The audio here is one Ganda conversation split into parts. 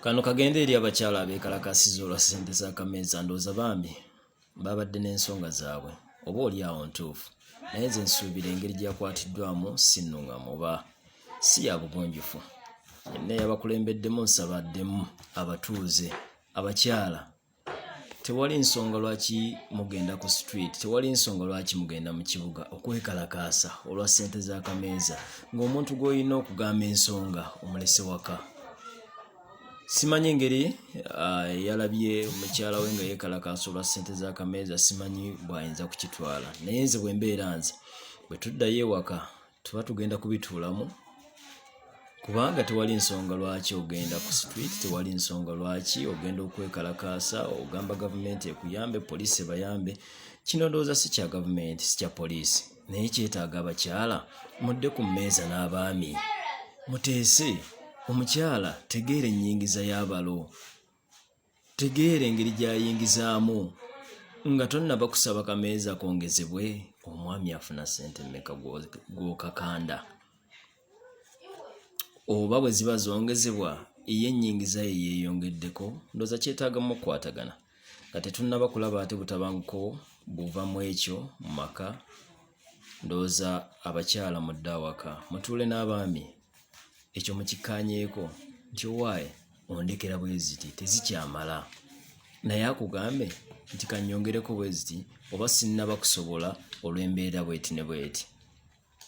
Kano kagende eri abakyala abeekalakaasiza olwa ssente z'akameeza ndowooza bambi babadde n'ensonga zaabwe oba oli awo ntuufu naye nze nsuubira engeri gyakwatiddwamu si nnuŋŋamu oba si ya bugunjufu. Yenna yabakulembeddemu nsabaddemu abatuuze abakyala. Tewali nsonga lwaki mugenda ku street, tewali nsonga lwaki mugenda mu kibuga okwekalakaasa olwa ssente z'akameeza ng'omuntu gw'olina okugamba ensonga omulese waka. Simanyi engeri yalabye omukyala we nga yeekalakaasa olwa ssente z'akameeza, simanyi bw'ayinza kukitwala, naye nze bwe mbeera nze bwe tuddayo ewaka tuba tugenda kubituulamu, kubanga tewali nsonga lwaki ogenda ku street, tewali nsonga lwaki ogenda okwekalakaasa ogamba gavumenti ekuyambe, poliisi ebayambe. Kino ndowooza si kya gavumenti, si kya poliisi, naye kyetaaga abakyala mudde ku mmeeza n'abaami muteese. Omukyala tegeera ennyingiza y'abalo, tegeera engeri gy'ayingizaamu nga tonnaba kusaba kameeza kongezebwe. Omwami afuna ssente mmeka gw'okakanda? Oba bwe ziba zongezebwa ye ennyingiza ye yeeyongeddeko, ndowooza kyetaagamu okukwatagana nga tetunnaba kulaba ate butabanguko buva mu ekyo mu maka. Ndowooza abakyala mudde awaka mutuule n'abaami, ekyo mukikkaanyeeko nti owaaye ondekera bwe ziti tezikyamala, naye akugambe nti kannyongereko bwe ziti oba sinnaba kusobola olw'embeera bweti ne bweti.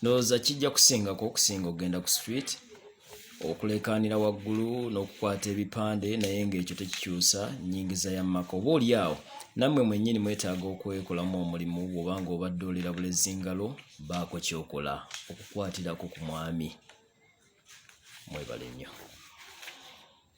Ndowooza kijja kusingako okusinga okugenda ku street okulekaanira waggulu n'okukwata ebipande, naye ng'ekyo tekikyusa nnyingiza ya maka. Oba oli awo nammwe mwennyini mwetaaga okwekolamu omulimu bw'oba ng'obadde olira bulezi ngalo, baako ky'okola okukwatirako ku mwami. Mwebale nnyo.